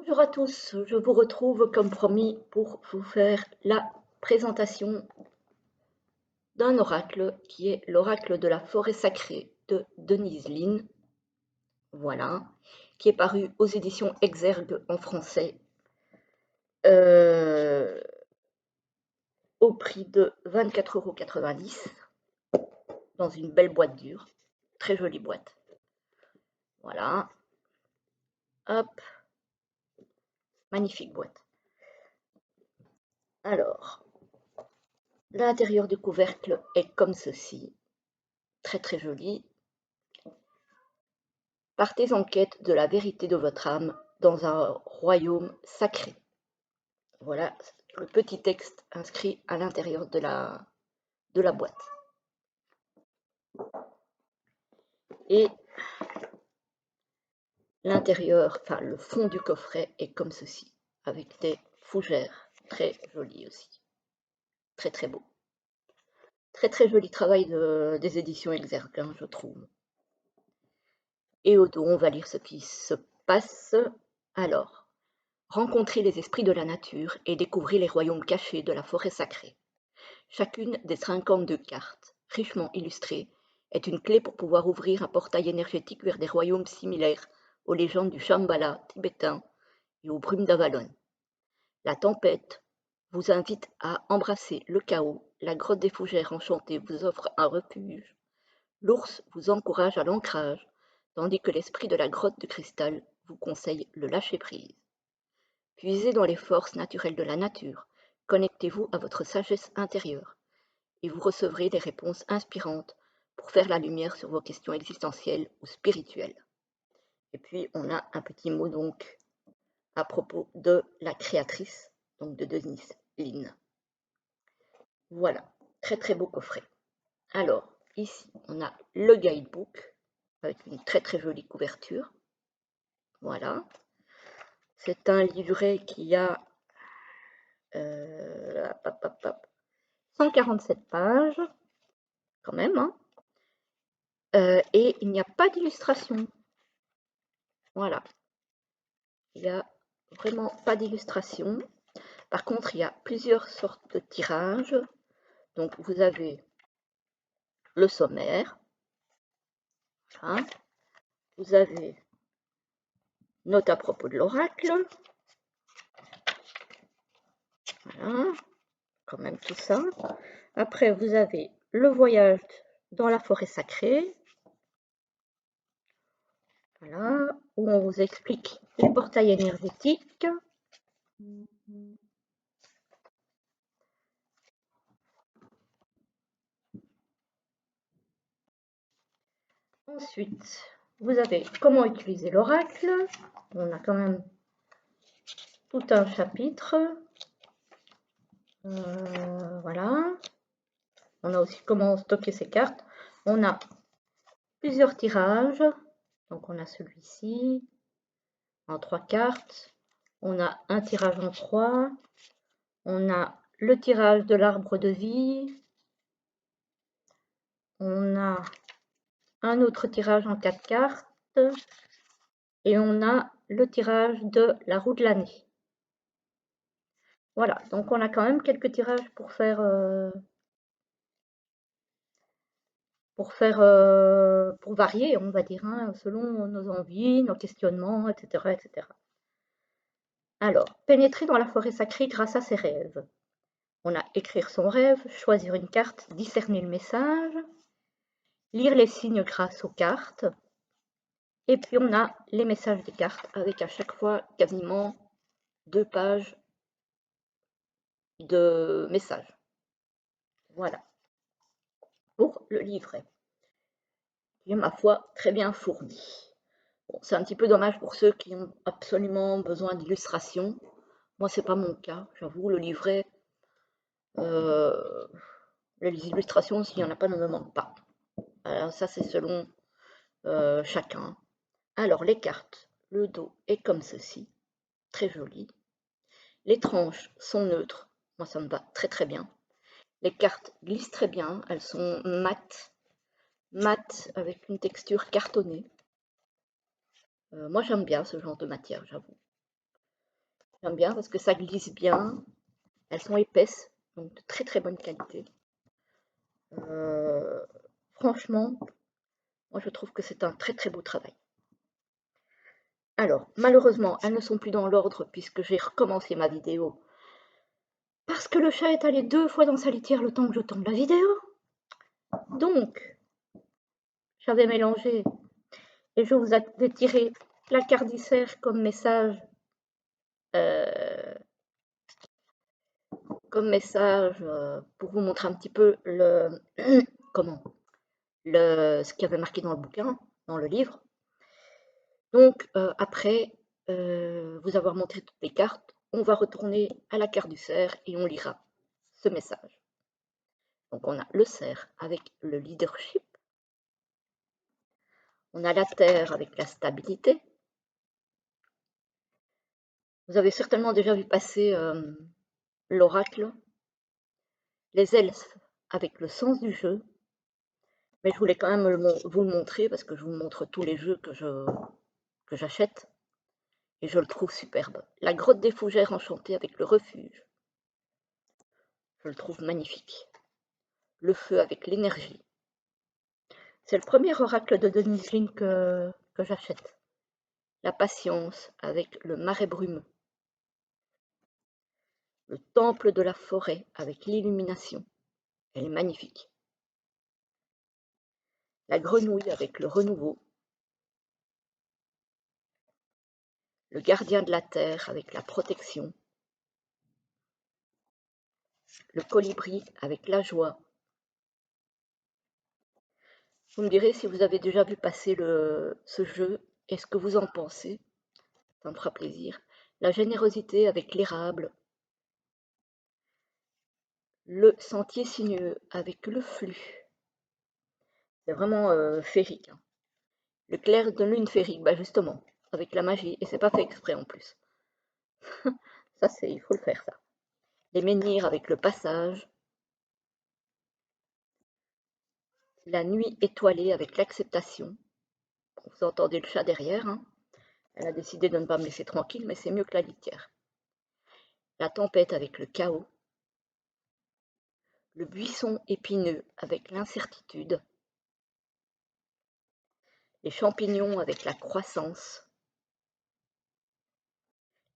Bonjour à tous, je vous retrouve comme promis pour vous faire la présentation d'un oracle qui est l'oracle de la forêt sacrée de Denise Linn, voilà, qui est paru aux éditions Exergue en français au prix de 24,90 € dans une belle boîte dure, très jolie boîte. Voilà, hop, magnifique boîte. Alors, l'intérieur du couvercle est comme ceci, très très joli. Partez en quête de la vérité de votre âme dans un royaume sacré. Voilà le petit texte inscrit à l'intérieur de la boîte. Et l'intérieur, enfin le fond du coffret est comme ceci, avec des fougères très jolies aussi. Très très beau. Très très joli travail des éditions Exergue, hein, je trouve. Et au dos, on va lire ce qui se passe. Alors, rencontrez les esprits de la nature et découvrez les royaumes cachés de la forêt sacrée. Chacune des 52 cartes, richement illustrées, est une clé pour pouvoir ouvrir un portail énergétique vers des royaumes similaires aux légendes du Shambhala tibétain et aux brumes d'Avalon. La tempête vous invite à embrasser le chaos, la grotte des fougères enchantées vous offre un refuge, l'ours vous encourage à l'ancrage, tandis que l'esprit de la grotte de cristal vous conseille le lâcher-prise. Puisez dans les forces naturelles de la nature, connectez-vous à votre sagesse intérieure, et vous recevrez des réponses inspirantes pour faire la lumière sur vos questions existentielles ou spirituelles. Et puis, on a un petit mot donc à propos de la créatrice, donc de Denise Linn. Voilà, très très beau coffret. Alors, ici, on a le guidebook avec une très très jolie couverture. Voilà. C'est un livret qui a 147 pages, quand même, hein. Et il n'y a pas d'illustration. Voilà. Il n'y a vraiment pas d'illustration. Par contre, il y a plusieurs sortes de tirages. Donc, vous avez le sommaire. Voilà. Vous avez note à propos de l'oracle. Voilà. Quand même tout ça. Après, vous avez le voyage dans la forêt sacrée. Voilà. Où on vous explique les portails énergétiques. Ensuite, vous avez comment utiliser l'oracle. On a quand même tout un chapitre. Voilà. On a aussi comment stocker ses cartes. On a plusieurs tirages. Donc on a celui-ci en 3 cartes. On a un tirage en 3. On a le tirage de l'arbre de vie. On a un autre tirage en 4 cartes. Et on a le tirage de la roue de l'année. Voilà, donc on a quand même quelques tirages pour varier, on va dire, hein, selon nos envies, nos questionnements, etc., etc. Alors, pénétrer dans la forêt sacrée grâce à ses rêves. On a écrire son rêve, choisir une carte, discerner le message, lire les signes grâce aux cartes, et puis on a les messages des cartes avec à chaque fois quasiment 2 pages de messages. Voilà, pour le livret, qui est ma foi très bien fourni. Bon, c'est un petit peu dommage pour ceux qui ont absolument besoin d'illustrations. Moi, c'est pas mon cas, j'avoue, le livret, les illustrations, s'il n'y en a pas, ne me manquent pas. Alors ça, c'est selon chacun. Alors, les cartes, le dos est comme ceci, très joli. Les tranches sont neutres, moi ça me va très très bien. Les cartes glissent très bien, elles sont mates avec une texture cartonnée. Moi j'aime bien ce genre de matière, j'avoue. J'aime bien parce que ça glisse bien. Elles sont épaisses, donc de très très bonne qualité. Euh, Franchement, moi je trouve que c'est un très très beau travail. Alors, malheureusement, elles ne sont plus dans l'ordre puisque j'ai recommencé ma vidéo. Parce que le chat est allé 2 fois dans sa litière le temps que je tourne la vidéo. Donc, j'avais mélangé et je vous avais tiré la cardicère euh, comme message pour vous montrer un petit peu le comment ce qu'il y avait marqué dans le bouquin, dans le livre. Donc après vous avoir montré toutes les cartes, on va retourner à la carte du cerf et on lira ce message. Donc on a le cerf avec le leadership, on a la terre avec la stabilité. Vous avez certainement déjà vu passer l'oracle, les elfes avec le sens du jeu, mais je voulais quand même vous le montrer parce que je vous montre tous les jeux que j'achète et je le trouve superbe. La grotte des fougères enchantée avec le refuge, je le trouve magnifique. Le feu avec l'énergie. C'est le premier oracle de Dennis Lin que j'achète. La patience avec le marais brumeux. Le temple de la forêt avec l'illumination. Elle est magnifique. La grenouille avec le renouveau. Le gardien de la terre avec la protection. Le colibri avec la joie. Vous me direz si vous avez déjà vu passer ce jeu et ce que vous en pensez. Ça me fera plaisir. La générosité avec l'érable. Le sentier sinueux avec le flux. C'est vraiment féerique. Hein. Le clair de lune féerique, bah justement, avec la magie. Et c'est pas fait exprès en plus. Ça, il faut le faire, ça. Les menhirs avec le passage. La nuit étoilée avec l'acceptation. Bon, vous entendez le chat derrière. Hein. Elle a décidé de ne pas me laisser tranquille, mais c'est mieux que la litière. La tempête avec le chaos. Le buisson épineux avec l'incertitude. Les champignons avec la croissance.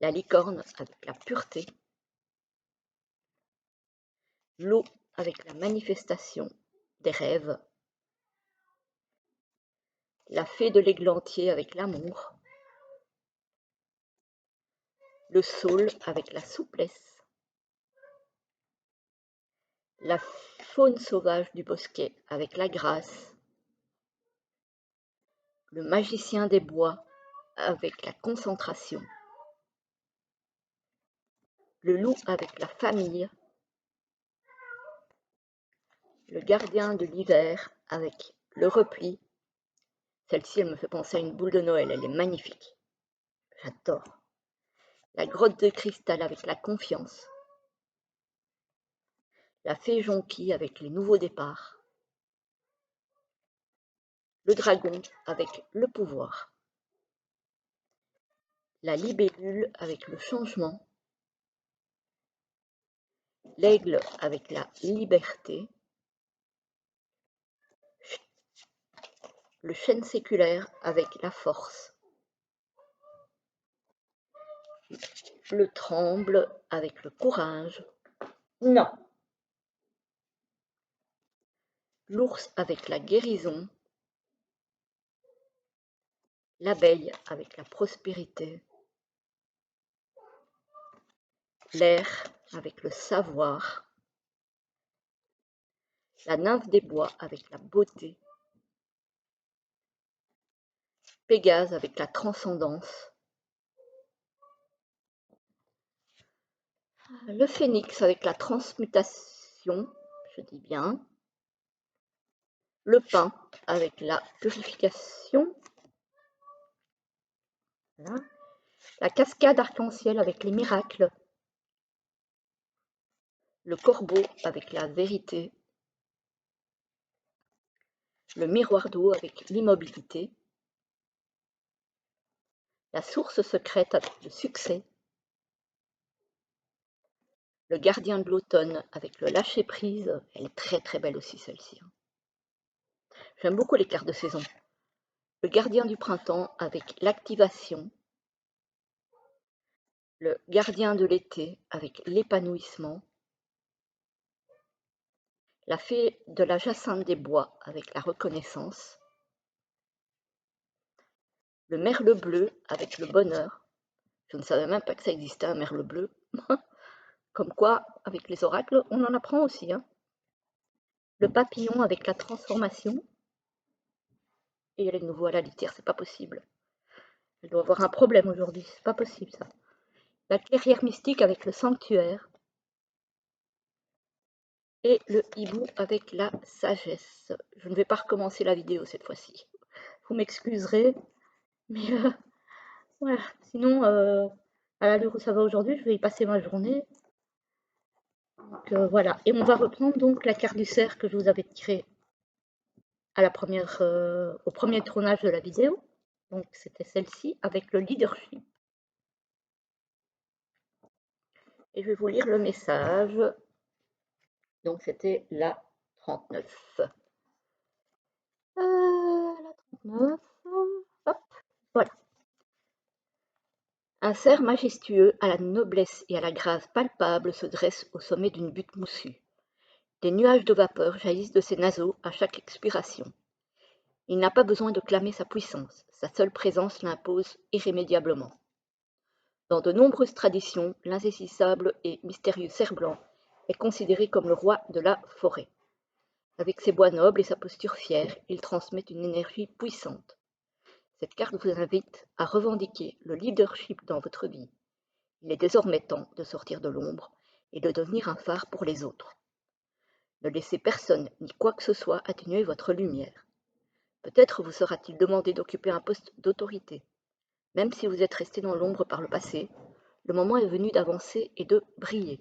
La licorne avec la pureté. L'eau avec la manifestation des rêves. La fée de l'églantier avec l'amour. Le saule avec la souplesse. La faune sauvage du bosquet avec la grâce. Le magicien des bois avec la concentration. Le loup avec la famille. Le gardien de l'hiver avec le repli. Celle-ci, elle me fait penser à une boule de Noël, elle est magnifique. J'adore. La grotte de cristal avec la confiance. La fée jonquille avec les nouveaux départs. Le dragon avec le pouvoir. La libellule avec le changement. L'aigle avec la liberté. Le chêne séculaire avec la force. Le tremble avec le courage. Non. L'ours avec la guérison. L'abeille avec la prospérité. L'air avec le savoir. La nymphe des bois avec la beauté. Pégase avec la transcendance. Le phénix avec la transmutation, je dis bien. Le pin avec la purification. Voilà. La cascade arc-en-ciel avec les miracles. Le corbeau avec la vérité. Le miroir d'eau avec l'immobilité. La source secrète avec le succès. Le gardien de l'automne avec le lâcher-prise, elle est très très belle aussi celle-ci. J'aime beaucoup les cartes de saison. Le gardien du printemps avec l'activation. Le gardien de l'été avec l'épanouissement. La fée de la jacinthe des bois avec la reconnaissance. Le merle bleu avec le bonheur. Je ne savais même pas que ça existait un merle bleu. Comme quoi, avec les oracles, on en apprend aussi. Le papillon avec la transformation. Et elle est de nouveau à la litière, c'est pas possible. Elle doit avoir un problème aujourd'hui, c'est pas possible ça. La clairière mystique avec le sanctuaire. Et le hibou avec la sagesse. Je ne vais pas recommencer la vidéo cette fois-ci. Vous m'excuserez, mais voilà. Sinon, à l'allure où ça va aujourd'hui, je vais y passer ma journée. Donc voilà. Et on va reprendre donc la carte du cerf que je vous avais tirée à la première, au premier tournage de la vidéo. Donc c'était celle-ci avec le leadership. Et je vais vous lire le message. Donc c'était la 39. La 39. Hop, voilà. Un cerf majestueux, à la noblesse et à la grâce palpables, se dresse au sommet d'une butte moussue. Des nuages de vapeur jaillissent de ses naseaux à chaque expiration. Il n'a pas besoin de clamer sa puissance, sa seule présence l'impose irrémédiablement. Dans de nombreuses traditions, l'insaisissable et mystérieux cerf blanc est considéré comme le roi de la forêt. Avec ses bois nobles et sa posture fière, il transmet une énergie puissante. Cette carte vous invite à revendiquer le leadership dans votre vie. Il est désormais temps de sortir de l'ombre et de devenir un phare pour les autres. Ne laissez personne ni quoi que ce soit atténuer votre lumière. Peut-être vous sera-t-il demandé d'occuper un poste d'autorité. Même si vous êtes resté dans l'ombre par le passé, le moment est venu d'avancer et de briller.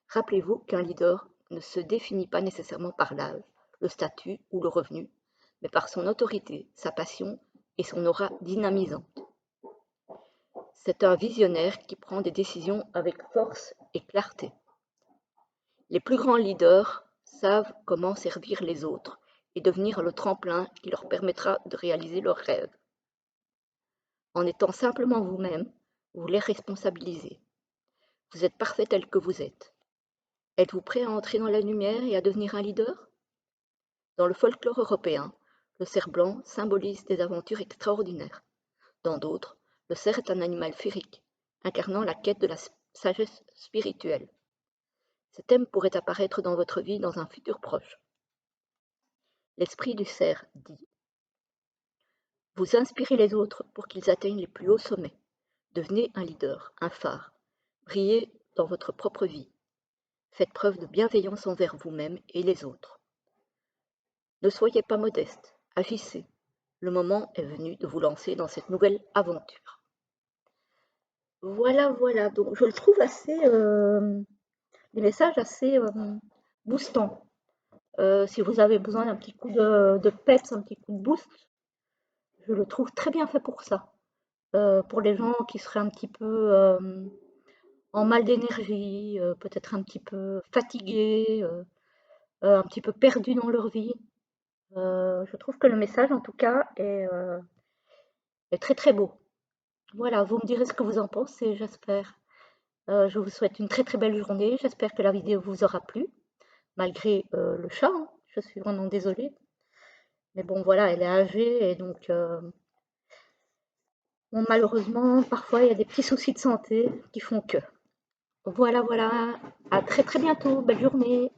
Rappelez-vous qu'un leader ne se définit pas nécessairement par l'âge, le statut ou le revenu, mais par son autorité, sa passion et son aura dynamisante. C'est un visionnaire qui prend des décisions avec force et clarté. Les plus grands leaders savent comment servir les autres et devenir le tremplin qui leur permettra de réaliser leurs rêves. En étant simplement vous-même, vous les responsabilisez. Vous êtes parfait tel que vous êtes. Êtes-vous prêt à entrer dans la lumière et à devenir un leader? Dans le folklore européen, le cerf blanc symbolise des aventures extraordinaires. Dans d'autres, le cerf est un animal féerique, incarnant la quête de la sagesse spirituelle. Ce thème pourrait apparaître dans votre vie dans un futur proche. L'esprit du cerf dit: vous inspirez les autres pour qu'ils atteignent les plus hauts sommets. Devenez un leader, un phare. Brillez dans votre propre vie. Faites preuve de bienveillance envers vous-même et les autres. Ne soyez pas modeste, agissez. Le moment est venu de vous lancer dans cette nouvelle aventure. Voilà, voilà. Donc je le trouve assez, des messages assez boostants. Si vous avez besoin d'un petit coup de peps, un petit coup de boost, je le trouve très bien fait pour ça. Pour les gens qui seraient un petit peu en mal d'énergie, peut-être un petit peu fatigués, un petit peu perdus dans leur vie. Je trouve que le message, en tout cas, est très très beau. Voilà, vous me direz ce que vous en pensez, j'espère. Je vous souhaite une très très belle journée. J'espère que la vidéo vous aura plu, malgré le chat. Je suis vraiment désolée. Mais bon, voilà, elle est âgée et donc, bon, malheureusement, parfois, il y a des petits soucis de santé qui font que. Voilà, voilà. À très très bientôt. Belle journée.